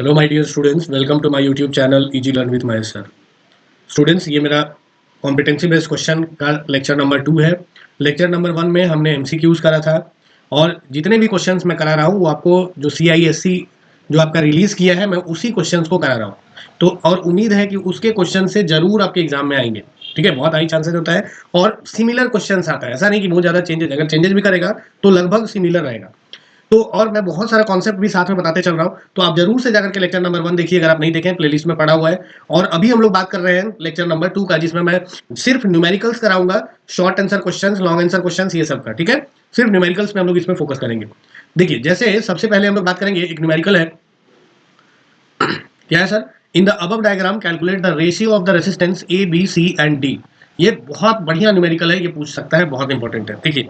Hello my dear students, welcome to my YouTube channel easy learn with my sir. Students, ये मेरा competency based question का lecture number 2 है। Lecture number 1 में हमने MCQs करा था और जितने भी क्वेश्चंस मैं करा रहा हूँ वो आपको जो सीआईएससी जो आपका रिलीज किया है मैं उसी क्वेश्चंस को करा रहा हूँ। तो और उम्मीद है कि उसके क्वेश्चन से जरूर आपके एग्जाम में आएंगे। ठीक है, बहुत हाई चांसेस होता है और सिमिलर क्वेश्चंस आता है, ऐसा नहीं कि बहुत ज्यादा चेंजेस, अगर चेंजेस भी करेगा तो लगभग सिमिलर रहेगा। तो और मैं बहुत सारा कॉन्सेप्ट भी साथ में बताते चल रहा हूँ, तो आप जरूर से जाकर के लेक्चर नंबर 1 देखिए, अगर आप नहीं देखें प्लेलिस्ट में पड़ा हुआ है। और अभी हम लोग बात कर रहे हैं लेक्चर नंबर 2 का, जिसमें मैं सिर्फ न्यूमेरिकल्स कराऊंगा, short answer questions, long answer questions, ये सब का। ठीक है, सिर्फ न्यूमेरिकल्स पे हम लोग इसमें फोकस करेंगे। देखिए, जैसे सबसे पहले हम लोग बात करेंगे, एक न्यूमेरिकल है। क्या है sir? In the above diagram calculate the ratio of the resistance A B C and D. ये बहुत बढ़िया न्यूमेरिकल है, ये पूछ सकता है, बहुत इंपॉर्टेंट है। देखिए,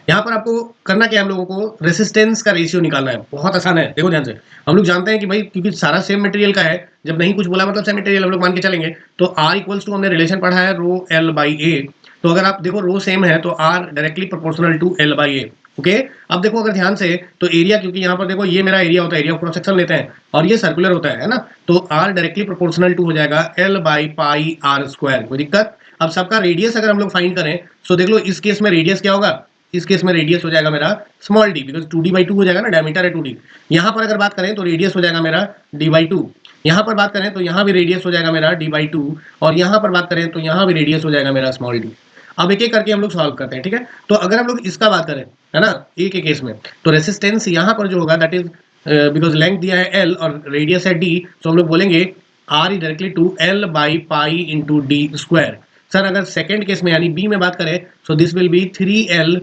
यहाँ पर आपको करना क्या है, हम लोगों को रेसिस्टेंस का रेशियो निकालना है। बहुत आसान है, देखो ध्यान से। हम लोग जानते हैं कि भाई क्योंकि सारा सेम मटेरियल का है, जब नहीं कुछ बोला मतलब सेम मटेरियल हम लोग मान के चलेंगे। तो आर इक्वल्स टू, हमने रिलेशन पढ़ा है रो एल बाई ए। तो अगर आप देखो रो सेम है तो R directly proportional to L by A. Okay, अब देखो अगर ध्यान से, तो एरिया, क्योंकि यहाँ पर देखो ये मेरा एरिया होता है, एरिया क्रॉस सेक्शन लेते हैं और ये सर्कुलर होता है ना, तो आर डायरेक्टली प्रोपोर्शनल टू हो जाएगा L by pi R square. कोई दिक्कत? अब सबका रेडियस अगर हम लोग फाइंड करें तो देख लो, इस केस में रेडियस क्या होगा? इस केस में रेडियस हो जाएगा मेरा स्मॉल डी, बिकॉज 2d/2 हो जाएगा ना, डायमीटर है 2d। यहाँ पर अगर बात करें तो रेडियस हो जाएगा मेरा d/2। यहाँ पर बात करें तो यहाँ भी रेडियस हो जाएगा मेरा d/2, और यहाँ पर बात करें तो यहाँ भी रेडियस हो जाएगा मेरा स्मॉल डी। अब एक एक करके हम लोग सॉल्व करते हैं। ठीक है, तो अगर हम लोग इसका बात करें, है ना, ए के केस में, तो रेसिस्टेंस यहाँ पर जो होगा दैट इज, बिकॉज लेंथ दिया है एल और रेडियस है डी, तो हम लोग बोलेंगे R is directly to L by pi into D square. Sir अगर सेकेंड केस में यानी बी में बात करें, so this will be 3l,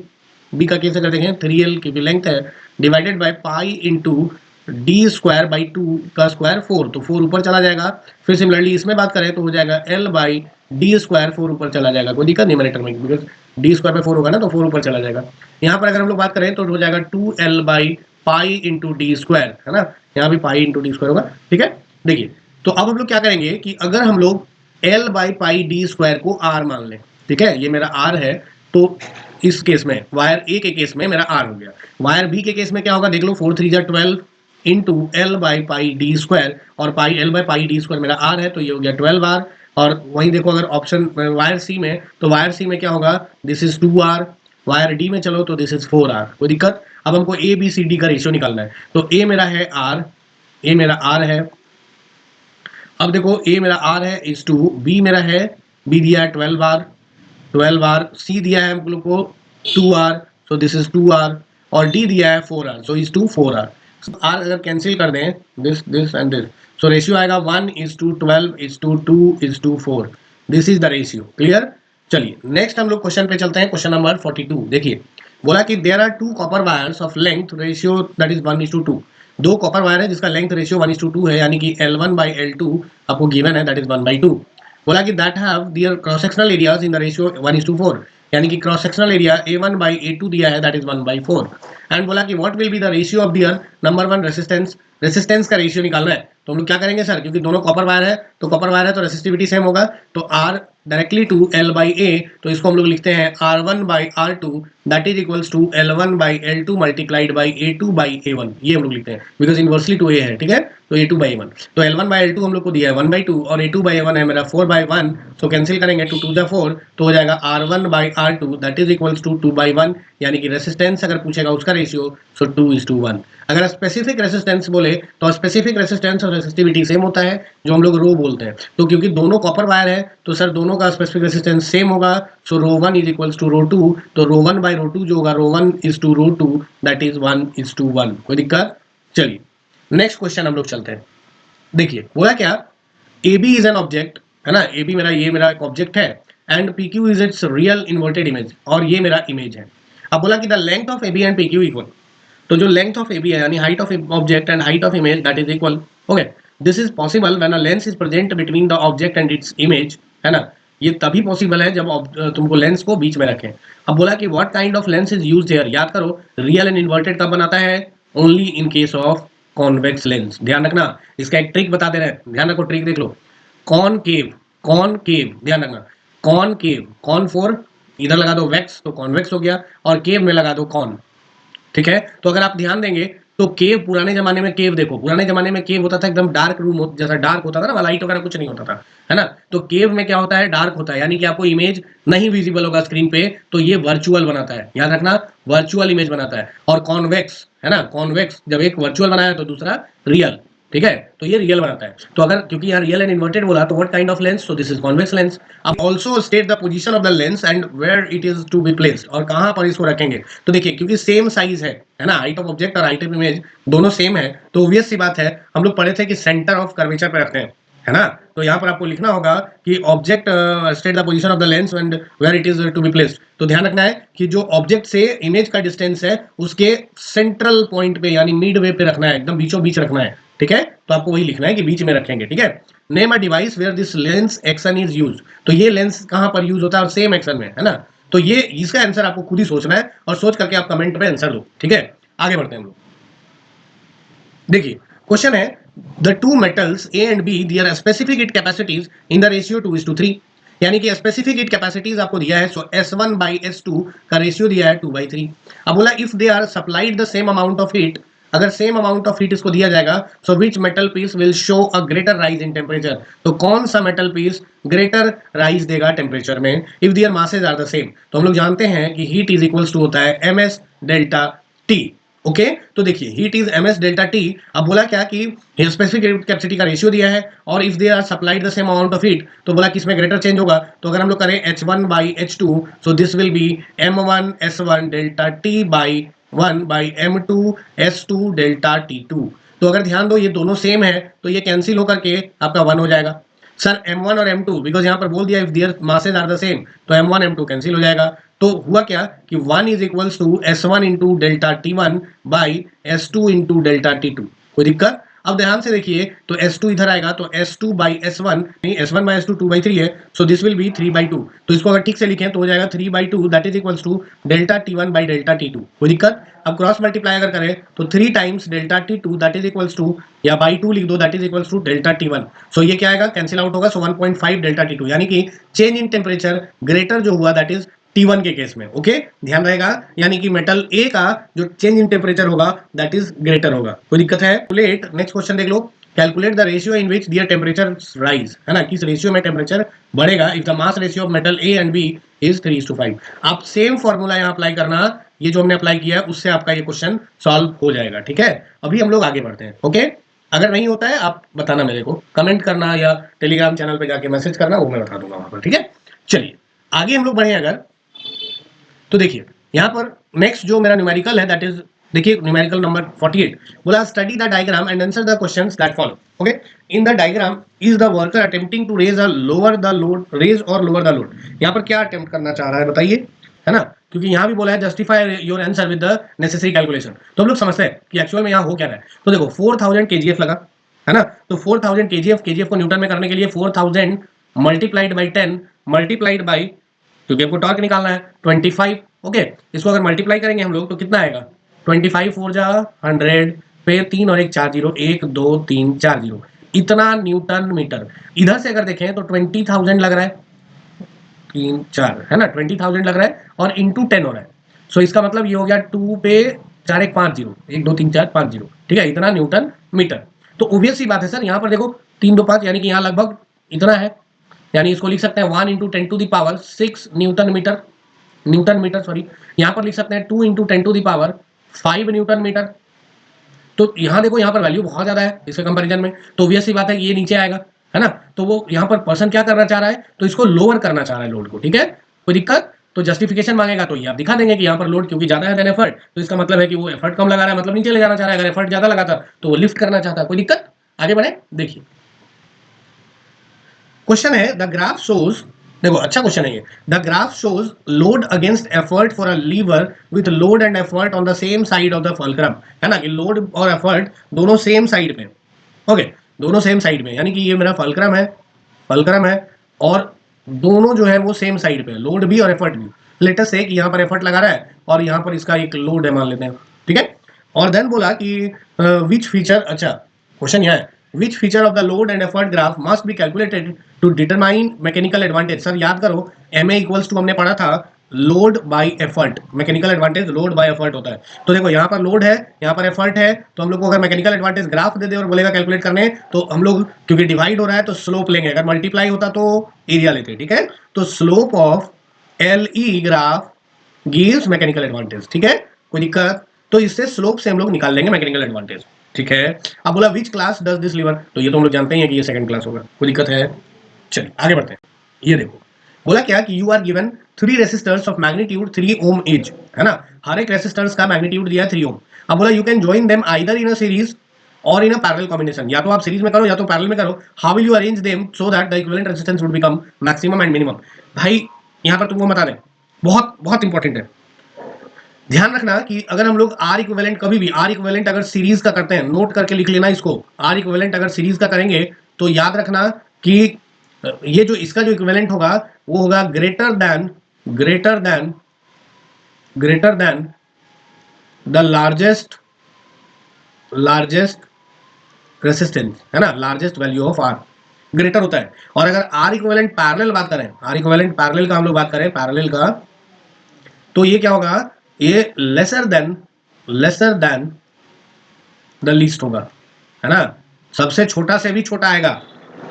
B का केस अगर देखें 3l की भी लेंथ है, divided by pi into D square by 2 का स्क्वायर 4, तो 4 ऊपर चला जाएगा। फिर सिमिलरली इसमें बात करें तो हो जाएगा एल बाई डी स्क्वायर, 4 ऊपर चला जाएगा, कोई दिक्कत नहीं न्यूमरेटर में, बिकॉज डी स्क्वायर पे 4 होगा ना, तो 4 ऊपर चला जाएगा। यहाँ पर अगर हम लोग बात करें तो हो जाएगा 2l by pi into D square, है ना, यहाँ भी पाई इंटू डी स्क्वायर होगा। ठीक है, देखिए, तो अब हम लोग क्या करेंगे कि अगर हम लोग L by pi D square को आर मान लें, ठीक है, ये मेरा आर है, तो इस केस में वायर ए के केस में मेरा आर हो गया। वायर बी के केस में क्या होगा, देख लो, 4 3 12 into L by pi D square, और pi L by pi D square मेरा आर है, तो ये हो गया 12 आर। और वहीं देखो अगर ऑप्शन वायर सी में, तो वायर सी में क्या होगा, this is 2 R. Wire D में चलो तो दिस इज 4 आर। कोई दिक्कत? अब हमको ए बी सी डी का रेशियो निकालना है, तो ए मेरा है आर, ए मेरा आर है। अब देखो ए मेरा आर है इज टू, बी मेरा है, बी दिया है 12 आर, 12 आर। सी दिया है हम लोग को 2 R, so this is 2 R. और डी दिया है 4 R, so is to 4 R. R अगर कैंसिल कर दें, this this and this, so ratio आएगा 1:12:4। This is the ratio. Clear? चलिए नेक्स्ट हम लोग क्वेश्चन पे चलते हैं, क्वेश्चन नंबर 42। देखिए, बोला कि there are 2 copper wires of length ratio that is 1:2। दो कॉपर वायर है जिसका लेंथ रेशियो 1:2 है, यानी कि L1 बाई L2 आपको गिवन है, दैट इज 1/2। बोला कि that have their cross sectional areas in the ratio 1:4, यानी कि cross sectional area A1 by A2 दिया है, दैट इज 1/4। एंड बोला कि what will be the ratio of their number 1 resistance. Resistance का रेशियो निकालना है, तो हम लोग क्या करेंगे सर, क्योंकि दोनों कॉपर वायर है, तो कॉपर वायर है तो रेसिस्टिविटी सेम होगा, तो R directly to L by A, तो इसको हम लोग लिखते हैं R1 by R2 that is equals to L1 by L2 multiplied by A2 by A1, ये हम लोग लिखते हैं बिकॉज इनवर्सली टू ए है। ठीक है, तो A2 बाई A1, तो L1 बाई L2 हम लोग को दिया है 1/2 और A2 बाई A1 है मेरा 4/1, सो कैंसिल करेंगे, 2 2 4, तो हो जाएगा R1 by R2 that is equals to 2/1, यानी कि रेसिस्टेंस अगर पूछेगा उसका रेशियो, सो 2:1। अगर स्पेसिफिक रेसिस्टेंस बोले तो स्पेसिफिक रेसिस्टेंस और रेसिस्टिविटी सेम होता है, जो हम लोग रो बोलते हैं। तो क्योंकि दोनों कॉपर वायर है तो सर दोनों का स्पेसिफिक रेसिस्टेंस सेम होगा, so rho 1 is equals to rho 2, तो रो 1 बाई रो 2 जो होगा, rho 1 is to rho 2 that is 1:1। कोई दिक्कत? चलिए नेक्स्ट क्वेश्चन हम लोग चलते हैं। देखिए बोला क्या, A B is an object, है ना, ए बी मेरा, ये मेरा एक ऑब्जेक्ट है, and P Q is its real inverted image, और ये मेरा इमेज है। अब बोला कि the length of A B and P Q equal, तो जो लेंथ ऑफ ए बी है यानी height of object and height of image that is equal. Okay, this is possible when a lens is present between the object and its image, है ना, ये तभी possible है जब तुमको लेंस को बीच में रखें। अब बोला कि what kind of lens is used here, याद करो रियल एंड इन्वर्टेड कब बनाता है, only in case of convex lens. ध्यान रखना, इसका एक ट्रिक बता दे रहे हैं, ध्यान रखो, ट्रिक देख लो। कॉनकेव, कॉनकेव, ध्यान रखना, कॉनकेव, कॉन फोर इधर लगा दो वेक्स तो कॉन्वेक्स हो गया, और केव में लगा दो कॉन। ठीक है, तो अगर आप ध्यान देंगे तो केव, पुराने जमाने में केव देखो, पुराने जमाने में केव होता था एकदम डार्क रूम, जैसा डार्क होता था ना, लाइट वगैरह कुछ नहीं होता था, है ना। तो केव में क्या होता है, डार्क होता है, यानी कि आपको इमेज नहीं विजिबल होगा स्क्रीन पे, तो ये वर्चुअल बनाता है, याद रखना, वर्चुअल इमेज बनाता है। और कॉन्वेक्स, है ना, कॉन्वेक्स जब एक वर्चुअल बनाया तो दूसरा रियल, ठीक है, तो ये रियल बनाता है। तो अगर, क्योंकि यहाँ रियल एंड इन्वर्टेड बोला, तो what kind of lens, so this is convex lens. अब also state the position of the lens and where it is to be placed, और कहाँ पर इसको रखेंगे। तो देखिए, क्योंकि सेम साइज है ना, हाइट ऑफ ऑब्जेक्ट और हाइट ऑफ इमेज दोनों सेम है, तो ऑब्वियस सी बात है, हम लोग पढ़े थे कि सेंटर ऑफ कर्वेचर पे रखते हैं, है ना। तो यहाँ पर आपको लिखना होगा कि object state the position of the lens and where it is to be placed. तो ध्यान रखना है कि जो ऑब्जेक्ट से इमेज का डिस्टेंस है उसके सेंट्रल पॉइंट पे, यानी मिड वे पे रखना है, एकदम बीचों बीच रखना है, ठीक है। तो आपको वही लिखना है कि बीच में रखेंगे, ठीक है। Name a device where this lens action is use, तो ये लेंस कहां पर यूज होता है और सेम एक्शन में, है ना। तो ये इसका आंसर आपको खुद ही सोचना है और सोच करके आप कमेंट पे आंसर दो, ठीक है। आगे बढ़ते हैं हम लोग। देखिए क्वेश्चन है, the two metals A and be there specific heat capacities in the ratio 2:3, यानी कि स्पेसिफिक हीट कैपेसिटीज आपको दिया है, सो S1/S2 का रेशियो दिया है 2/3। अब बोला if they are supplied the same amount of heat, अगर सेम अमाउंट ऑफ हीट इसको दिया जाएगा, so which metal piece will show a greater rise in temperature, तो कौन सा मेटल पीस ग्रेटर राइज देगा टेम्परेचर में, if there masses are the same. तो हम लोग जानते हैं कि हीट इज इक्वल्स टू होता है ms डेल्टा टी, ओके। तो देखिए heat is ms delta T. अब बोला क्या कि स्पेसिफिक कैपेसिटी का रेशियो दिया है, और if they are supplied the same amount of heat, तो बोला किसमें ग्रेटर चेंज होगा। तो अगर हम लोग करें H1/H2, so this will B M1S1 delta T by 1/M2S2 delta T2। तो अगर ध्यान दो ये दोनों सेम है, तो ये कैंसिल होकर के आपका 1 हो जाएगा। सर M1 और M2, बिकॉज यहाँ पर बोल दिया if there masses are the same, तो M1 M2 कैंसिल हो जाएगा। तो हुआ क्या कि 1 is equals to S1 into delta T1 by S2 into delta T2। कोई दिक्कत। अब ध्यान से देखिए, तो S2 इधर आएगा, तो S2 बाई S1, नहीं S1 बाई S2 2/3 है, सो दिस विल बी 3/2। तो इसको अगर ठीक से लिखें तो हो जाएगा 3/2, that is equals to delta T1 by delta T2। कोई दिक्कत। अब क्रॉस मल्टीप्लाई अगर करें तो 3 times delta T2 that is equals to, या बाई 2 लिख दो, that is equals to delta T1। So ये क्या आएगा, कैंसिल आउट होगा, सो 1.5 डेल्टा T2, यानी कि चेंज इन टेम्परेचर ग्रेटर जो हुआ दैट इज T1 के केस में, ओके। ध्यान रहेगा, यानी कि मेटल ए का जो चेंज इन टेम्परेचर होगा दैट इज ग्रेटर होगा। कोई दिक्कत है। कैलकुलेट, नेक्स्ट क्वेश्चन देख लो, calculate the ratio in which their temperature rise, है ना, किस रेशियो में टेम्परेचर बढ़ेगा if the mass ratio of metal A and B is 3:5। आप सेम फॉर्मूला यहाँ अप्लाई करना, ये जो हमने अप्लाई किया है उससे आपका ये क्वेश्चन सॉल्व हो जाएगा, ठीक है। अभी हम लोग आगे बढ़ते हैं, ओके। अगर नहीं होता है आप बताना, मेरे को कमेंट करना या टेलीग्राम चैनल पे जाके मैसेज करना, वो मैं बता दूंगा वहां पर, ठीक है। चलिए आगे हम लोग बढ़े अगर, तो देखिए यहाँ पर नेक्स्ट जो मेरा न्यूमेरिकल है दैट इज, देखिए न्यूमेरिकल नंबर 48 बोला study the diagram and answer the questions that follow, okay. In the diagram is the worker attempting to raise or lower the load. यहाँ पर क्या अटेम्प्ट करना चाह रहा है बताइए, है ना, क्योंकि यहाँ भी बोला है justify your answer with the necessary calculation. तो हम लोग समझते हैं कि एक्चुअल में यहाँ हो क्या रहा है। तो देखो 4000 kgf लगा, है ना, तो 4000 kgf को न्यूटन में करने के लिए 4000 मल्टीप्लाइड बाई 10 मल्टीप्लाइड बाई, क्योंकि आपको टॉर्क निकालना है 25, ओके। इसको अगर मल्टीप्लाई करेंगे हम लोग तो कितना आएगा, 25 4 जा 100, फिर 3 और 1 4 जीरो, 1 2 3 4 जीरो, इतना न्यूटन मीटर। इधर से अगर देखें तो 20,000 लग रहा है, 3 4, है ना, 20,000 लग रहा है और इंटू 10 हो रहा है। सो इसका मतलब ये हो गया 2 पे 4 1 5 जीरो, 1 2 3 4 5 जीरो, ठीक है, इतना न्यूटन मीटर। तो ऑब्वियस सी बात है सर, यहाँ पर देखो 3 2 5, यानी कि यहाँ लगभग इतना है, यानी इसको लिख सकते हैं 1 into 10 to the power 6 newton metre sorry. यहाँ पर लिख सकते हैं 2 into 10 to the power 5 newton metre. तो यहाँ देखो, यहाँ पर वैल्यू बहुत ज्यादा है इसके कंपैरिजन में, तो ऑब्वियस सी बात है कि ये नीचे आएगा, है ना। तो वो यहाँ पर पर्सन क्या करना चाह रहा है, तो इसको लोअर करना चाह रहा है लोड को, ठीक है। कोई दिक्कत। तो जस्टिफिकेशन मांगेगा तो ये आप दिखा देंगे कि यहाँ पर लोड क्योंकि ज्यादा है देन एफर्ट, तो इसका मतलब है कि वो एफर्ट कम लगा रहा है, मतलब नीचे ले जाना चाह रहा है। अगर एफर्ट ज्यादा लगाता तो वो लिफ्ट करना चाहता है। कोई दिक्कत। आगे बढ़े, देखिए क्वेश्चन है, द ग्राफ शोज, देखो अच्छा क्वेश्चन है ये, the graph shows load against effort for a lever with load and effort on the same side of the fulcrum, है ना, कि लोड और एफर्ट दोनों सेम साइड पे, ओके, दोनों सेम साइड में, यानी कि ये मेरा फुलक्रम है और दोनों जो है वो सेम साइड पे, लोड भी और एफर्ट भी। लेटेस्ट है कि यहाँ पर एफर्ट लगा रहा है और यहाँ पर इसका एक लोड है मान लेते हैं, ठीक है। और देन बोला कि विच फीचर, अच्छा क्वेश्चन यहाँ है, which feature of the load and effort graph must be calculated to determine mechanical advantage। Sir याद करो MA इक्वल्स टू हमने पढ़ा था load bye effort, mechanical advantage load bye effort होता है। तो देखो यहाँ पर लोड है, यहाँ पर एफर्ट है, तो हम लोग को अगर मैकेनिकल एडवांटेज ग्राफ दे दे और बोलेगा कैलकुलेट करने, तो हम लोग क्योंकि डिवाइड हो रहा है तो स्लोप लेंगे, अगर मल्टीप्लाई होता तो एरिया लेते, ठीक है। तो slope of L E graph gives mechanical advantage, ठीक है, कोई दिक्कत? तो इससे स्लोप से हम लोग निकाल लेंगे मैकेनिकल एडवांटेज, ठीक है। अब बोला which class does this lever, तो ये तो हम लोग जानते हैं कि ये सेकंड क्लास होगा, कोई दिक्कत है? चलिए आगे बढ़ते हैं। ये देखो बोला क्या कि you are given 3 resistors of magnitude 3 ohm each, है ना, हर एक रेसिस्टर्स का मैग्नीट्यूड दिया है 3 ओम। अब बोला you can join them either in a series और इन अ पैरेलल कॉम्बिनेशन, या तो आप सीरीज में करो या तो पैरेलल में करो। How will you arrange them so that the equivalent resistance would become maximum and minimum. भाई यहां पर तुमको बता दें, बहुत बहुत इंपॉर्टेंट है, ध्यान रखना कि अगर हम लोग आर इक्विवेलेंट, कभी भी आर इक्विवेलेंट अगर सीरीज का करते हैं, नोट करके लिख लेना इसको, आर इक्विवेलेंट अगर सीरीज का करेंगे तो याद रखना कि ये जो इसका जो इक्विवेलेंट होगा वो होगा greater than the largest resistance, है ना, largest value of R greater होता है। और अगर आर इक्विवेलेंट पैरेलल बात करें, आर इक्विवेलेंट पैरेलल का हम लोग बात करें, पैरेलल का, तो ये क्या होगा, ये लेसर देन द लीस्ट होगा, है ना, सबसे छोटा से भी छोटा आएगा,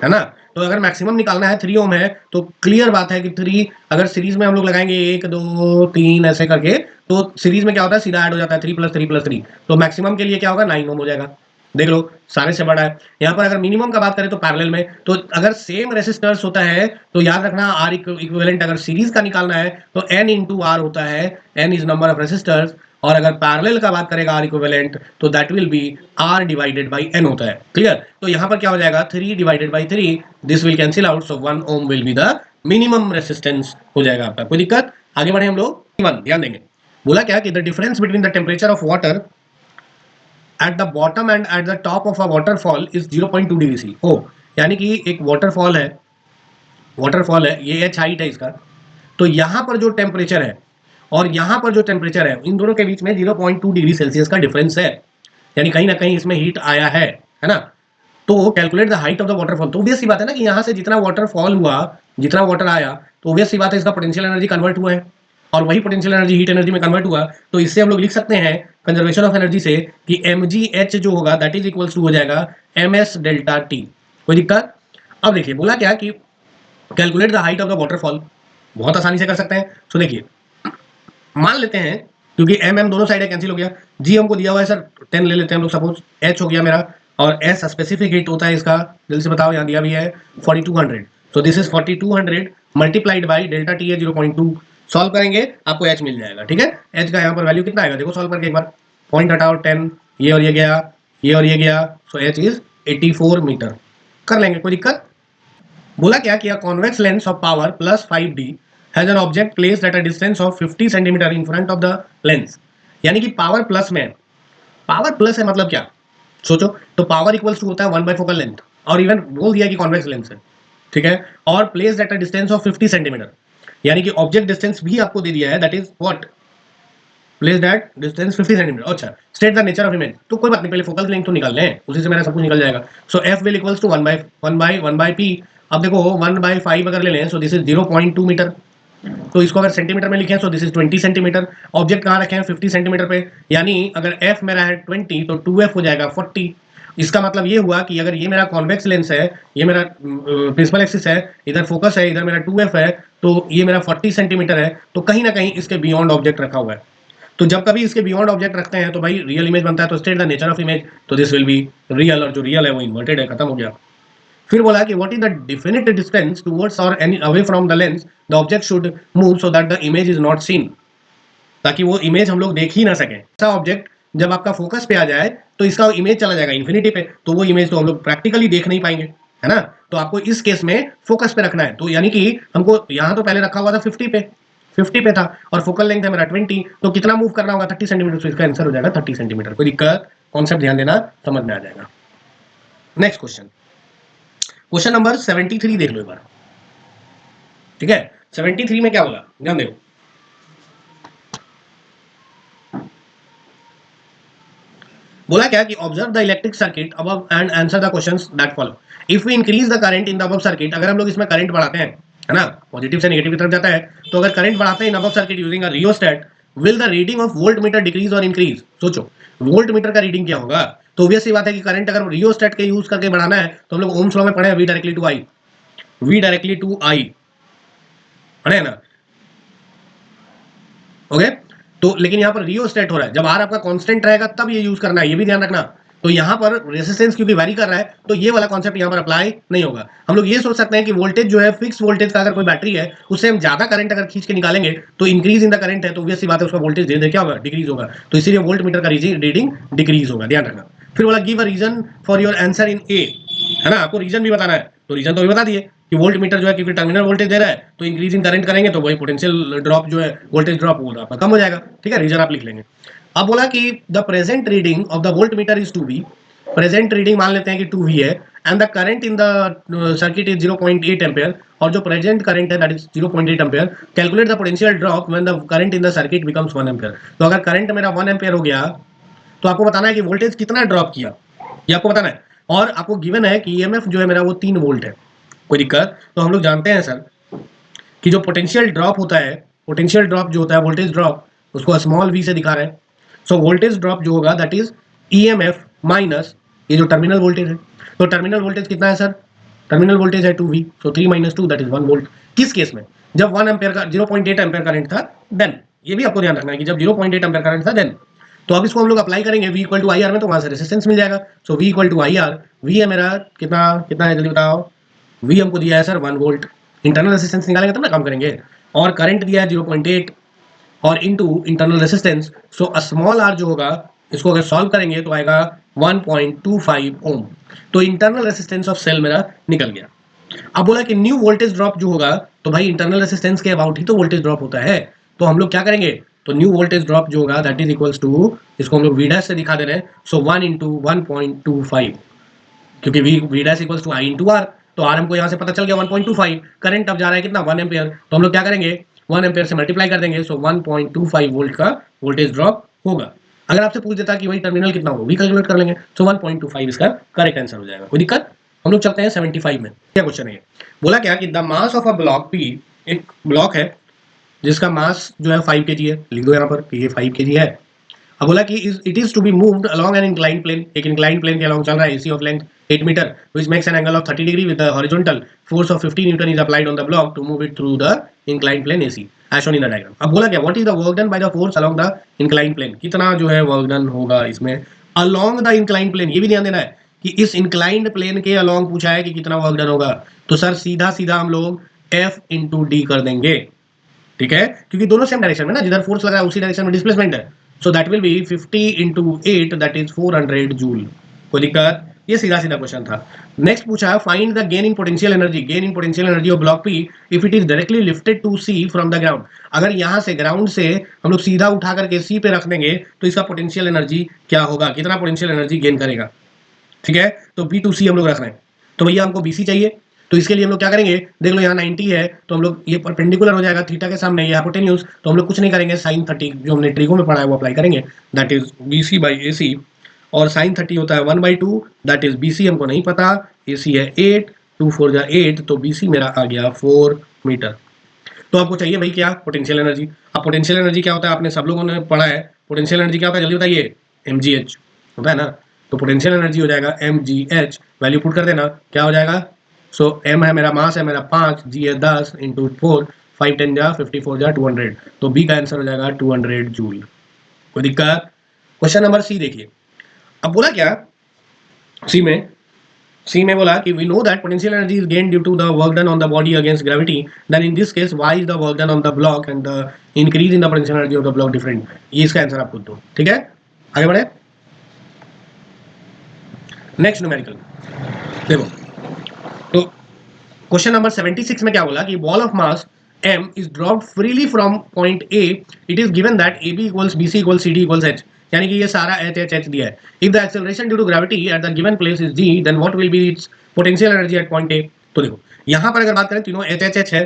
है ना। तो अगर मैक्सिमम निकालना है 3 ओम है, तो क्लियर बात है कि 3 अगर सीरीज में हम लोग लगाएंगे 1 2 3 ऐसे करके, तो सीरीज में क्या होता है, सीधा ऐड हो जाता है 3 + 3 + 3, तो मैक्सिमम के लिए क्या होगा, 9 ओम हो जाएगा। देख लो सारे से बड़ा है। यहाँ पर अगर मिनिमम का बात करें तो पैरेलल में, तो अगर सेम रेसिस्टर्स होता है तो याद रखना आर इक्विवेलेंट अगर सीरीज का निकालना है तो n इंटू आर होता है, n is number of resistors, और अगर पैरेलल का बात करेगा आर इक्विवेलेंट तो that will B r divided by n होता है, क्लियर। तो यहाँ पर क्या हो जाएगा, 3 divided by 3, this will cancel out, so 1 ohm will be the minimum resistance हो जाएगा आपका, कोई दिक्कत? आगे बढ़े हम लोग, ध्यान देंगे। बोला क्या कि the difference between the temperature of water at the bottom and at the top of a waterfall is 0.2 degree C. ओ यानी कि एक वाटरफॉल है, ये एच हाइट है इसका, तो यहाँ पर जो टेम्परेचर है और यहाँ पर जो टेम्परेचर है, इन दोनों के बीच में 0.2 डिग्री सेल्सियस का डिफरेंस है, यानी कहीं ना कहीं इसमें हीट आया है ना। तो calculate the height of the waterfall, तो ऑब्वियस सी बात है ना कि यहाँ से जितना वाटरफॉल हुआ, जितना वाटर आया, तो ऑब्वियस सी बात है इसका पोटेंशियल एनर्जी कन्वर्ट हुआ है, और वही पोटेंशियल एनर्जी हीट एनर्जी में कन्वर्ट हुआ। तो इससे हम लोग लिख सकते हैं कंजर्वेशन ऑफ एनर्जी से कि mgh जो होगा दैट इज इक्वल्स टू हो जाएगा ms डेल्टा टी, कोई दिक्कत? अब देखिए बोला क्या कि calculate the height of the waterfall, बहुत आसानी से कर सकते हैं। तो देखिए मान लेते हैं, क्योंकि एम दोनों साइड कैंसिल हो गया, जी हमको दिया हुआ है सर 10 ले लेते हैं हम लोग, सपोज एच हो गया मेरा, और एस स्पेसिफिक हीट होता है इसका, जल्दी से बताओ, यहाँ दिया भी है 4200, सो this is 4200 multiplied by delta T है 0.2, सॉल्व करेंगे आपको एच मिल जाएगा, ठीक है। एच का यहाँ पर वैल्यू कितना आएगा, देखो सॉल्व करके एक बार, पॉइंट हटाओ 10, ये और ये गया, ये और ये गया, सो एच इज 84 मीटर, कर लेंगे, कोई दिक्कत? बोला क्या कि convex lens of power plus 5d has an object placed at a distance of 50 centimetre in front of the lens, यानी कि पावर प्लस में, पावर प्लस है मतलब क्या, सोचो, तो पावर इक्वल्स टू होता है 1 बाय फोकल लेंथ, और इवन बोल दिया कि कॉन्वेक्स लेंस है, ठीक है, और placed at a distance of 50 centimetre, यानी कि ऑब्जेक्ट डिस्टेंस भी आपको दे दिया है, that is what, placed at distance 50 centimetre. अच्छा, state the nature of image, तो कोई बात नहीं, पहले फोकल लेंथ तो निकाल लें, उसी से मेरा सब कुछ निकल जाएगा। So F will equals to 1 by P. अब देखो 1/5 अगर ले लें, सो दिस इज 0.2 मीटर, तो इसको अगर सेंटीमीटर में लिखें सो दिस इज 20 सेंटीमीटर। ऑब्जेक्ट कहाँ रखे हैं, 50 सेंटीमीटर पे, यानी अगर एफ मेरा है 20 तो 2f हो जाएगा 40। इसका मतलब ये हुआ कि अगर ये मेरा कॉन्वेक्स लेंस है, ये मेरा प्रिंसिपल एक्सिस है, इधर फोकस है, इधर मेरा 2f है, तो ये मेरा 40 सेंटीमीटर है, तो कहीं ना कहीं इसके बियॉन्ड ऑब्जेक्ट रखा हुआ है। तो जब कभी इसके बियॉन्ड ऑब्जेक्ट रखते हैं तो भाई रियल इमेज बनता है, तो state the nature of image, तो दिस विल बी रियल, और जो रियल है वो इन्वर्टेड है, खत्म हो गया। फिर बोला कि what is the definite distance towards और any away from the lens the object should move so that the image is not seen, ताकि वो इमेज हम लोग देख ही ना सकें। ऐसा ऑब्जेक्ट जब आपका फोकस पे आ जाए तो इसका इमेज चला जाएगा इन्फिनिटी पे, तो वो इमेज तो हम लोग प्रैक्टिकली देख नहीं पाएंगे, है ना। तो आपको इस केस में फोकस पे रखना है, तो यानी कि हमको यहाँ तो पहले रखा हुआ था 50 पे था, और फोकल लेंथ है मेरा 20, तो कितना मूव करना होगा 30 सेंटीमीटर, तो इसका आंसर हो जाएगा 30 सेंटीमीटर। कोई दिक्कत? कॉन्सेप्ट ध्यान देना, समझ में आ जाएगा। नेक्स्ट क्वेश्चन नंबर 73 देख लो एक बार, ठीक है। 73 में क्या होगा, ध्यान देखो, बोला क्या कि observe the electric circuit above and answer the questions that follow. If we increase the current in the above circuit, अगर हम लोग इसमें करंट बढ़ाते हैं, है ना, पॉजिटिव से नेगेटिव की तरफ जाता है। तो अगर करंट बढ़ाते हैं in above circuit using a rheostat, will the reading of volt meter decrease और इंक्रीज? सोचो वोल्ट मीटर का रीडिंग क्या होगा। तो ऑब्वियस सी बात है कि करंट अगर रियोस्टेट के यूज करके बढ़ाना है तो हम लोग ओम्स लॉ में पढ़े V directly to I, V directly to I पढ़े ना। ओके, तो लेकिन यहाँ पर रियोस्टेट हो रहा है, जब आर आपका कांस्टेंट रहेगा तब ये यूज करना है, ये भी ध्यान रखना। तो यहाँ पर रेजिस्टेंस क्योंकि वैरी कर रहा है तो ये वाला कॉन्सेप्ट यहाँ पर अप्लाई नहीं होगा। हम लोग ये सोच सकते हैं कि वोल्टेज जो है फिक्स वोल्टेज का अगर कोई बैटरी है उससे हम ज्यादा करंट अगर खींच के निकालेंगे तो इंक्रीज इन द करंट है, तो ऑब्वियस सी बात है उसका वोल्टेज धीरे धीरे क्या होगा, डिक्रीज होगा। तो इसीलिए वोल्ट मीटर का रीडिंग डिक्रीज होगा, ध्यान रखना। फिर बोला give a reason for your answer in a, है ना, आपको रीजन भी बताना है। तो रीजन तो अभी बता दिए कि वोल्ट मीटर जो है क्योंकि टर्मिनल वोल्टेज दे रहा है तो इंक्रीजिंग करंट करेंगे तो वही पोटेंशियल ड्रॉप जो है वोल्टेज ड्रॉप होगा आपका कम हो जाएगा। ठीक है, रीजन आप लिख लेंगे। अब बोला कि the present reading of the volt meter is 2V, present reading मान लेते हैं कि 2V है, and the current in the circuit is 0.8 ampere, और जो प्रेजेंट करंट है that is 0.8 ampere, calculate the potential drop when the current in the circuit becomes 1 ampere. तो अगर करंट मेरा 1 एम्पेयर हो गया तो आपको बताना है कि वोल्टेज कितना ड्रॉप किया, ये आपको बताना है। और आपको गिवन है कि ईएमएफ जो है मेरा वो 3 वोल्ट है। कोई दिक्कत? तो हम लोग जानते हैं सर कि जो पोटेंशियल ड्रॉप होता है, पोटेंशियल ड्रॉप जो होता है वोल्टेज ड्रॉप, उसको स्मॉल वी से दिखा रहे हैं। सो वोल्टेज ड्रॉप जो होगा दैट इज ईएमएफ माइनस ये जो टर्मिनल वोल्टेज है। तो टर्मिनल वोल्टेज कितना है सर? टर्मिनल वोल्टेज है 2V, so 3 minus 2 that is 1 volt. किस केस में? जब 1 एम्पेयर का 0.8 एम्पेयर करंट था देन, ये भी आपको ध्यान रखना है कि जब 0.8 एम्पेयर करंट था देन। तो अब इसको हम लोग अप्लाई करेंगे V equal to I R में, तो वहां से रेजिस्टेंस मिल जाएगा। So V equal to I R, V है मेरा कितना कितना है जल्दी बताओ। V हमको दिया है सर 1 वोल्ट, इंटरनल रेजिस्टेंस निकालेंगे तब ना काम करेंगे। और करंट दिया है 0.8 और into internal resistance, so small R जो होगा इसको अगर सॉल्व करेंगे तो आएगा 1.25 ओम। तो इंटरनल रेजिस्टेंस ऑफ सेल मेरा निकल गया। अब बोला कि न्यू वोल्टेज ड्रॉप जो होगा, तो भाई इंटरनल रेजिस्टेंस के अबाउट ही तो वोल्टेज ड्रॉप होता है। तो हम लोग क्या करेंगे, तो न्यू वोल्टेज ड्रॉप जो होगा दैट इज इक्वल्स टू, इसको हम लोग वी डैश से दिखा दे रहे हैं, सो 1 इंटू 1.25, क्योंकि V dash equals to I into R. तो आर हमको यहाँ से पता चल गया 1.25, करंट अब जा रहा है कितना 1 एम्पेयर, तो हम लोग क्या करेंगे 1 एम्पेयर से मल्टीप्लाई कर देंगे, सो 1.25 वोल्ट का वोल्टेज ड्रॉप होगा। अगर आपसे पूछ देता कि भाई टर्मिनल कितना होगा, वी कैलकुलेट कर लेंगे, सो 1.25 इसका करेक्ट आंसर हो जाएगा। कोई दिक्कत? हम लोग चलते हैं 75 में। क्या क्वेश्चन है ये? बोला क्या कि the mass of a block P, एक ब्लॉक है जिसका मास जो है 5 kg है, लिख दो यहाँ पर कि ये 5 kg है। अब बोला कि it is to be moved along an incline plane, एक इंक्लाइन प्लेन के अलोंग चल रहा है, AC of length 8 metre, which makes an angle of 30 degree with the horizontal force of 50 newton is applied on the block to move it through the incline plane AC as shown in the diagram. अब बोला क्या what is the work done by the force along the incline plane, कितना जो है work done होगा इसमें along the incline plane. ये भी ध्यान देना है कि इस इंक्लाइंड प्लेन के अलोंग पूछा है कि कितना वर्क डन होगा, तो सर सीधा सीधा हम लोग F इंटू डी कर देंगे। ठीक है, क्योंकि दोनों सेम डायरेक्शन में ना, जिधर फोर्स लगा है उसी डायरेक्शन में डिस्प्लेसमेंट है। So that will be 50 into 8 that is 400 joule. कोई दिक्कत? ये सीधा सीधा क्वेश्चन था। नेक्स्ट पूछा find the gain in potential energy, gain in potential energy of block P if it is directly lifted to C from the ground. अगर यहाँ से ग्राउंड से हम लोग सीधा उठा करके सी पे रख देंगे तो इसका पोटेंशियल एनर्जी क्या होगा, कितना पोटेंशियल एनर्जी गेन करेगा। ठीक है, तो बी टू सी हम लोग रख रहे हैं, तो भैया हमको बी सी चाहिए। तो इसके लिए हम लोग क्या करेंगे, देख लो यहाँ 90 है तो हम लोग ये परपेंडिकुलर हो जाएगा थीटा के सामने, ये हाइपोटेन्यूज, तो हम लोग कुछ नहीं करेंगे, साइन 30 जो हमने ट्रिगो में पढ़ा है वो अप्लाई करेंगे, that is B C by A C. और साइन 30 होता है 1/2, दैट इज बी सी हमको नहीं पता, ए सी है 8, 2 4 जा 8, तो बी सी मेरा आ गया 4 मीटर। तो आपको चाहिए भाई क्या, पोटेंशियल एनर्जी। अब पोटेंशियल एनर्जी क्या होता है आपने सब लोगों ने पढ़ा है, पोटेंशियल एनर्जी क्या होता है जल्दी बताइए, mgh होता है ना। तो पोटेंशियल एनर्जी हो जाएगा mgh, वैल्यू पुट कर देना, क्या हो जाएगा, सो m है मेरा मास है मेरा 5, g है 10 इंटू 4, 5 10 जा 54 जा 200, तो b का आंसर हो जाएगा 200 जूल। कोई दिक्कत? क्वेश्चन नंबर सी देखिए। अब बोला क्या सी में बोला कि we know that potential energy is gain due to the work done on the body against gravity, then in this case why is the work done on the block and the increase in the potential energy of the block different. ये इसका answer आप खुद दो। ठीक है, आगे बढ़े। Next numerical देखो, तो क्वेश्चन नंबर 76 में क्या बोला कि ball of mass m is dropped freely from point A, it is given that AB equals BC equals CD equals H, यानी कि ये सारा H H H दिया है। If the acceleration due to gravity at the given place is g, then what will be its potential energy at point A। तो देखो यहाँ पर अगर बात करें तीनों H H H है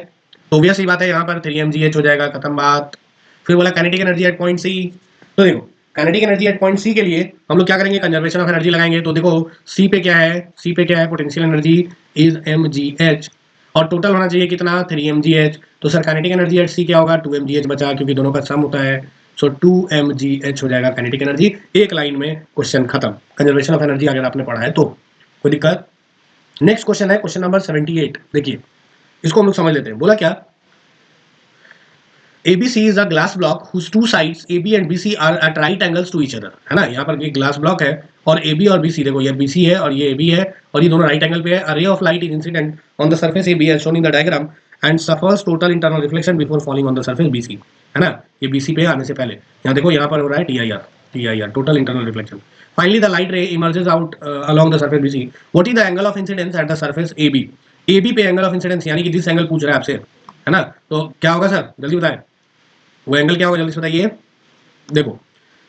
तो obvious सी बात है यहाँ पर 3mgh हो जाएगा, खत्म बात। फिर बोला kinetic energy at point C, तो देखो kinetic energy at point C के लिए हम लोग क्या करेंगे, कंजर्वेशन ऑफ एनर्जी लगाएंगे। तो देखो C पे क्या है, पोटेंशियल एनर्जी इज mgh, और टोटल होना चाहिए कितना 3 mgh। तो सर काइनेटिक एनर्जी एट सी क्या होगा 2 mgh बचा, क्योंकि दोनों का सम होता है। सो 2 mgh हो जाएगा काइनेटिक एनर्जी। एक लाइन में क्वेश्चन खत्म, कंजर्वेशन ऑफ एनर्जी अगर आपने पढ़ा है तो कोई दिक्कत। नेक्स्ट क्वेश्चन है क्वेश्चन नंबर 78। देखिए इसको हम लोग समझ लेते हैं। बोला क्या, ABC is a glass block whose two sides AB and BC are at right angles to each other, है ना। यहाँ पर एक ग्लास ब्लॉक है और AB और BC, देखो ये BC है और ये AB है और ये दोनों राइट एंगल पे है। A ray of light is incident on the surface AB as shown in the diagram and suffers total internal reflection before falling on the surface BC, है ना। ये BC पे आने से पहले यहाँ देखो यहाँ पर हो रहा है TIR total internal reflection। Finally the light ray emerges out along the surface BC. What is the angle of incidence at the surface AB? AB पे एंगल ऑफ इंसिडेंस यानी कि जिस एंगल पूछ रहा है आपसे, है ना, तो क्या होगा सर जल्दी बताएं, वो एंगल क्या होगा जल्दी से बताइए। देखो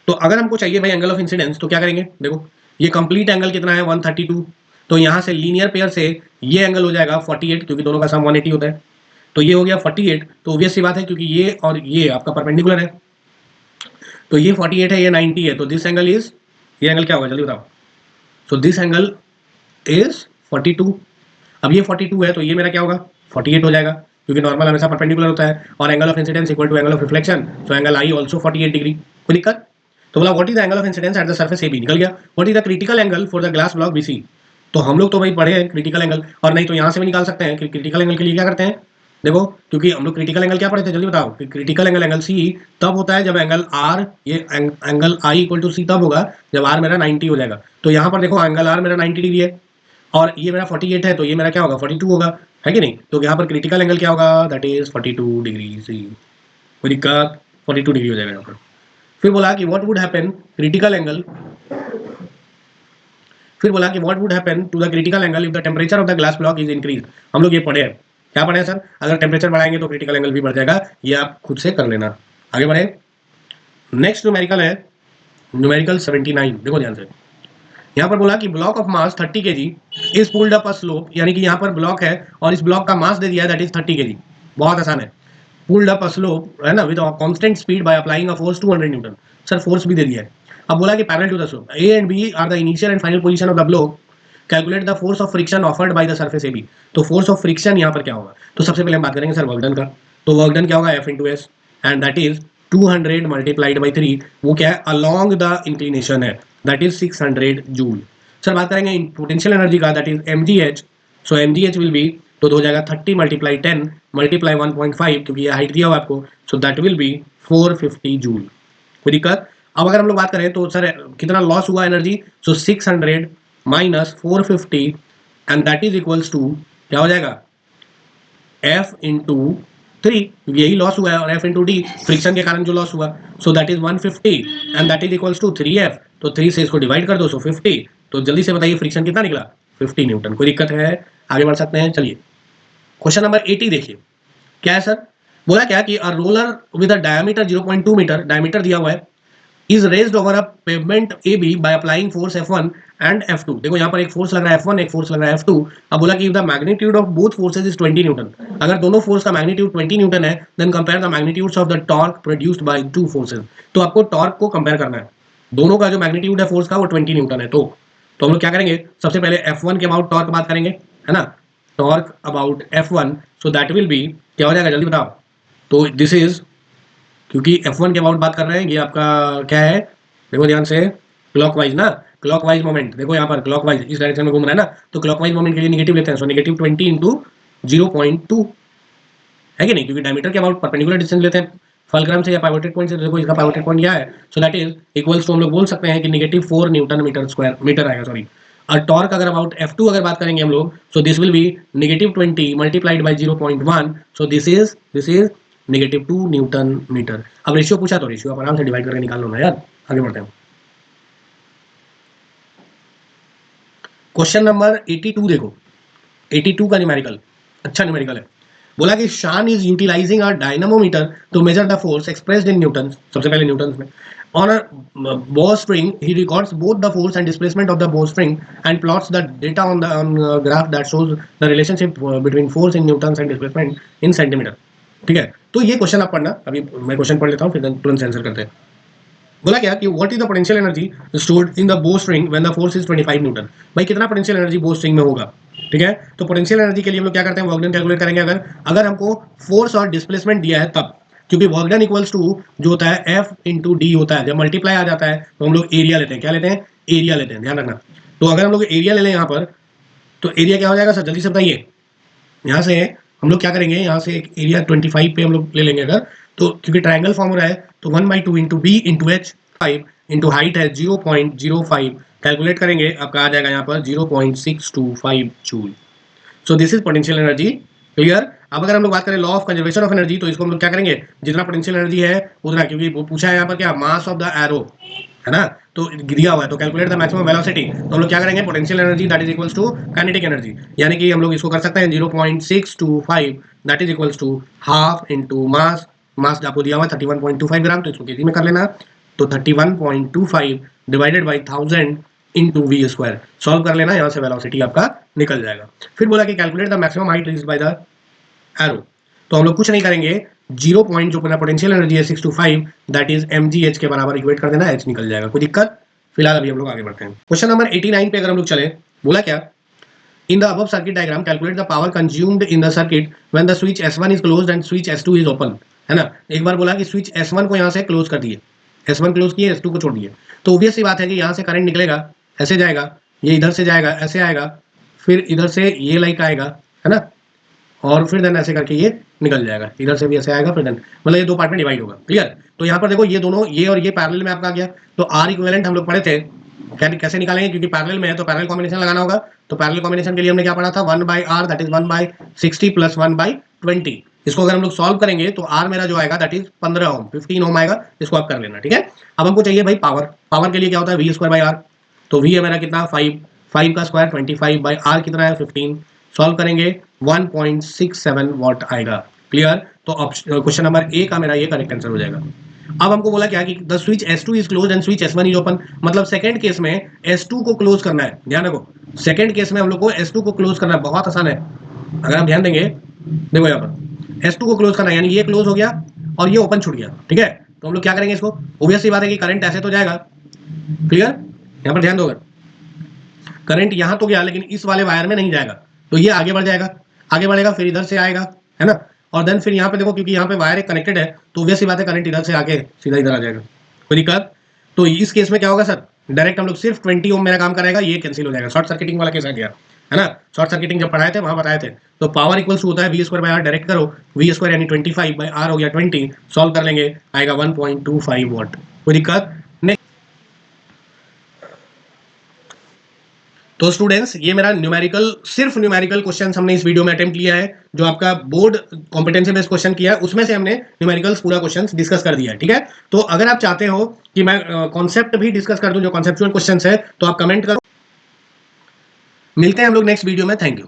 तो अगर हमको चाहिए भाई एंगल ऑफ इंसिडेंस तो क्या करेंगे, देखो ये कंप्लीट एंगल कितना है 132, तो यहाँ से लीनियर पेयर से ये एंगल हो जाएगा 48, क्योंकि दोनों का सम 180 होता है। तो ये हो गया 48, तो ऑब्वियस सी बात है क्योंकि ये और ये आपका परपेंडिकुलर है, तो ये 48 है ये 90 है, तो दिस एंगल इज, ये एंगल क्या होगा जल्दी बताओ। So this angle is 42। अब ये 42 है तो ये मेरा क्या होगा 48 हो जाएगा, क्योंकि नॉर्मल हमेशा परपेंडिकुलर होता है और angle of incidence equal to angle of reflection, so angle I also 48 degree. कोई दिक्कत। तो बोला what is the angle of incidence at the surface AB, निकल गया। What is the critical angle for the glass block BC, तो हम लोग तो भाई पढ़े हैं क्रिटिकल एंगल, और नहीं तो यहाँ से भी निकाल सकते हैं कि क्रिटिकल एंगल के लिए क्या करते हैं। देखो क्योंकि हम लोग क्रिटिकल एंगल क्या पढ़े थे जल्दी बताओ, कि क्रिटिकल एंगल एंगल C तब होता है जब एंगल R, ये angle I equal to C तब होगा जब R मेरा 90 हो जाएगा। तो यहाँ पर देखो एंगल R मेरा 90 डिग्री है और ये मेरा 48 है, तो ये मेरा क्या होगा 42 होगा, है कि नहीं। तो यहाँ पर क्रिटिकल एंगल क्या होगा, दैट इज 42 डिग्री सी। कोई दिक्कत, 42 डिग्री हो जाएगा यहाँ पर। फिर बोला कि what would happen critical angle, फिर बोला कि what would happen to the critical angle if the temperature of the glass block is increase. हम लोग ये पढ़े हैं, क्या पढ़े हैं सर, अगर टेम्परेचर बढ़ाएंगे तो क्रिटिकल एंगल भी बढ़ जाएगा, ये आप खुद से कर लेना। आगे बढ़े, नेक्स्ट न्यूमेरिकल है न्यूमेरिकल 79। देखो ध्यान से, यहाँ पर बोला कि block of mass 30 kg is pulled up a slope, यानी कि यहाँ पर ब्लॉक है और इस ब्लॉक का मास दे दिया दैट इज 30 kg। बहुत आसान है, पुल्ड अप अ स्लोप है ना with constant speed by applying a force 200 newton. Sir force भी दे दिया है। अब बोला कि parallel to the slope A and B are the initial and final position of the block, calculate the force of friction offered by the surface AB। तो force of friction यहाँ पर क्या होगा, तो सबसे पहले हम बात करेंगे सर वर्क डन का। तो वर्क डन क्या होगा F into S and that is 200 multiplied by 3, वो क्या है अलॉन्ग द इंक्लिनेशन है, दैट इज 600 जूल। सर बात करेंगे पोटेंशियल एनर्जी का, that is mgh। So mgh will be, तो हो जाएगा 30 मल्टीप्लाई 10 मल्टीप्लाई 1.5, क्योंकि ये हाइट दिया हुआ आपको, सो दैट विल बी 450 जूल। कोई दिक्कत। अब अगर हम लोग बात करें तो सर कितना लॉस हुआ energy, so 600 minus 450 and that is equals to क्या हो जाएगा F इंटू 3, यही लॉस हुआ है, और F इंटू डी फ्रिक्शन के कारण जो लॉस हुआ, so that is 150 and that is equals to 3F। तो 3 से इसको डिवाइड कर दो, सो 50। तो जल्दी से बताइए फ्रिक्शन कितना निकला 50 न्यूटन। कोई दिक्कत है, आगे बढ़ सकते हैं। चलिए क्वेश्चन नंबर 80 देखिए, क्या है सर, बोला क्या कि a roller with a diameter 0.2 metre, diameter दिया हुआ है, is raised over a pavement AB by applying force F1 and F2। देखो यहाँ पर एक फोर्स लग रहा है F1, एक फोर्स लग रहा है F2। अब बोला कि the magnitude of both forces is 20 newton. अगर दोनों फोर्स का मैग्नीट्यूड 20 न्यूटन है, then compare the magnitudes of the torque produced by two forces. तो आपको टॉर्क को कंपेयर करना है, दोनों का जो मैग्नीट्यूड है फोर्स का वो 20 न्यूटन है। तो हम लोग क्या करेंगे, सबसे पहले F1 के अबाउट टॉर्क बात करेंगे, है ना, torque about F1, so that will B क्या हो जाएगा जल्दी बताओ। तो दिस इज, क्योंकि F1 के अबाउट बात कर रहे हैं, ये आपका क्या है, देखो ध्यान से, क्लॉकवाइज ना, क्लॉकवाइज मोमेंट। देखो यहाँ पर क्लॉकवाइज इस डायरेक्शन में घूम रहा है ना, तो क्लॉकवाइज मोमेंट के लिए नेगेटिव लेते हैं, सो नेगेटिव 20 इंटू 0.2, है कि नहीं, क्योंकि डायमीटर के अबाउट परपेंडिकुलर डिस्टेंस लेते हैं फलक्रम से या पाइवोटेड पॉइंट से। देखो इसका पाइवोटेड पॉइंट क्या है, so that is equals to हम लोग बोल सकते हैं कि -4 न्यूटन मीटर स्क्वायर मीटर आएगा, सॉरी। और टॉर्क अगर अबाउट F2 अगर बात करेंगे हम लोग, so this will be -20 multiplied by 0.1, so this is -2 newton metre. अब रेशियो पूछा तो रेशियो आप आराम से डिवाइड करके निकाल लो ना यार। आगे बढ़ते हैं, क्वेश्चन नंबर 82 देखो, 82 का न्यूमेरिकल, अच्छा न्यूमेरिकल है। बोला कि Shaan is utilising a dynamometer to measure the force expressed in newton, सबसे पहले न्यूटन में, on a bow string. He records both the force and displacement of the bow string and plots the data on the graph that shows the relationship between force in newtons and displacement in centimeter। ठीक है, तो ये question आप पढ़ना, अभी मैं question पढ़ लेता हूँ फिर तुरंत आंसर करते हैं। बोला क्या कि what is the potential energy stored in the bow string when the force is 25 newton. भाई कितना पोटेंशियल एनर्जी बो स्ट्रिंग में होगा, ठीक है। तो पोटेंशियल एनर्जी के लिए हम लोग क्या करते हैं, वर्क डन कैलकुलेट करेंगे। अगर अगर हमको फोर्स और डिस्प्लेसमेंट दिया है तब, क्योंकि वर्क डन इक्वल्स टू जो होता है एफ इंटू डी होता है, जब मल्टीप्लाई आ जाता है तो हम लोग एरिया लेते हैं। क्या लेते हैं, एरिया लेते हैं, ध्यान रखना। तो अगर हम लोग एरिया ले लें यहाँ पर, तो एरिया क्या हो जाएगा सर, जल्दी से बताइए। यहाँ से हम लोग क्या करेंगे, यहाँ से एक एरिया 25 पे हम लोग ले लेंगे अगर, तो क्योंकि ट्राइंगल फॉर्म हो रहा है तो 1/2 into B into H 5 into height है 0.05, कैलकुलेट करेंगे आपका आ जाएगा यहाँ पर 0.625 joule. So this is potential energy, clear. अब अगर हम लोग बात करें law of conservation of energy, तो इसको हम लोग क्या करेंगे, जितना पोटेंशियल एनर्जी है उतना, क्योंकि वो पूछा है यहाँ पर क्या, मास ऑफ द एरो है ना, तो दिया हुआ है, तो कैलकुलेट द मैक्सिमम वेलोसिटी, तो हम लोग क्या करेंगे, potential energy that is equals to kinetic energy, यानी कि हम लोग इसको कर सकते हैं 0.625 that is equals to half into mass. Mass आपको दिया हुआ है 31.25 ग्राम, तो इसको केजी में कर लेना। तो 31.25 divided by 1000 into V square, solve कर लेना, यहाँ से वेलोसिटी आपका निकल जाएगा। फिर बोला कि calculate the maximum height reached by the arrow, तो हम लोग कुछ नहीं करेंगे, 0 पॉइंट जो अपना पोटेंशियल एनर्जी है 625 दैट इज mgh के बराबर इक्वेट कर देना, h निकल जाएगा। कोई दिक्कत, फिलहाल अभी हम लोग आगे बढ़ते हैं। क्वेश्चन नंबर 89 पे अगर हम लोग चले, बोला क्या, इन the above circuit diagram calculate the power consumed in the circuit when the switch S1 is closed end switch S2 is open, है ना। एक बार बोला कि स्विच S1 को यहाँ से क्लोज कर दिए, S1 क्लोज किए, S2 को छोड़ दिए, तो ऑब्वियस सी बात है कि यहाँ से करंट निकलेगा, ऐसे जाएगा, ये इधर से जाएगा, ऐसे आएगा, फिर इधर से ये लाइक आएगा, है ना, और फिर देन ऐसे करके ये निकल जाएगा, इधर से भी ऐसे आएगा, फिर देन मतलब ये दो पार्ट में डिवाइड होगा, क्लियर। तो यहाँ पर देखो ये दोनों, ये और ये पैरेलल में आपका आ गया, तो आर इक्विवेलेंट हम लोग पढ़े थे, कैसे निकालेंगे, क्योंकि पैरेलल में है तो पैरेलल कॉम्बिनेशन लगाना होगा। तो पैरेलल कॉम्बिनेशन के लिए हमने क्या पढ़ा था, 1/r दैट इज 1/60 प्लस 1/20। इसको अगर हम लोग सॉल्व करेंगे तो आर मेरा जो आएगा दैट इज 15 ओम, 15 ओम आएगा, इसको आप कर लेना, ठीक है। अब हमको चाहिए भाई पावर, पावर के लिए क्या होता है, वी स्क्वायर बाई आर, तो वी है मेरा कितना 5, 5 का स्क्वायर 25 बाई आर कितना है 15, सॉल्व करेंगे 1.67 वॉट आएगा, क्लियर। तो क्वेश्चन नंबर ए का मेरा ये करेक्ट आंसर हो जाएगा। अब हमको बोला क्या कि the switch S2 is close and switch S1 is open, मतलब सेकंड केस में S2 को क्लोज करना है, ध्यान रखो, सेकंड केस में हम लोग को S2 को क्लोज करना है, बहुत आसान है, अगर आप ध्यान देंगे, देखो यहाँ पर S2 को क्लोज करना है, यानी ये क्लोज हो गया और ये ओपन छूट गया, ठीक है। तो हम लोग क्या करेंगे, इसको ऑब्वियस सी बात है कि करंट ऐसे तो जाएगा, क्लियर, यहाँ पर ध्यान दोगे, करंट यहाँ तो गया लेकिन इस वाले वायर में नहीं जाएगा, तो ये आगे बढ़ जाएगा, आगे बढ़ेगा, फिर इधर से आएगा, है ना, और देन फिर यहाँ पे देखो, क्योंकि यहाँ पे वायर कनेक्टेड है, तो वैसी बात है करंट इधर से आके सीधा इधर आ जाएगा, कोई दिक्कत। तो इस केस में क्या होगा सर, डायरेक्ट हम लोग सिर्फ 20 ओम मेरा काम कराएगा, ये कैंसिल हो जाएगा, शॉर्ट सर्किटिंग वाला केस आ गया, है ना। शॉर्ट सर्किटिंग जब पढ़ाए थे वहां बताए थे, तो पावर इक्वल्स होता है V square by R, direct करो, वी स्क्वायर यानी 25 बाई आर हो गया 20, सॉल्व कर लेंगे आएगा 1.25 वॉट, कोई दिक्कत। तो स्टूडेंट्स ये मेरा न्यूमेरिकल, सिर्फ न्यूमेरिकल क्वेश्चंस हमने इस वीडियो में अटेम्प्ट किया है, जो आपका बोर्ड कॉम्पिटेंसी बेस्ड क्वेश्चन किया है उसमें से हमने न्यूमेरिकल्स पूरा क्वेश्चंस डिस्कस कर दिया है, ठीक है। तो अगर आप चाहते हो कि मैं कॉन्सेप्ट भी डिस्कस कर दूं, जो कॉन्सेप्चुअल क्वेश्चंस है, तो आप कमेंट करो। मिलते हैं हम लोग नेक्स्ट वीडियो में, थैंक यू।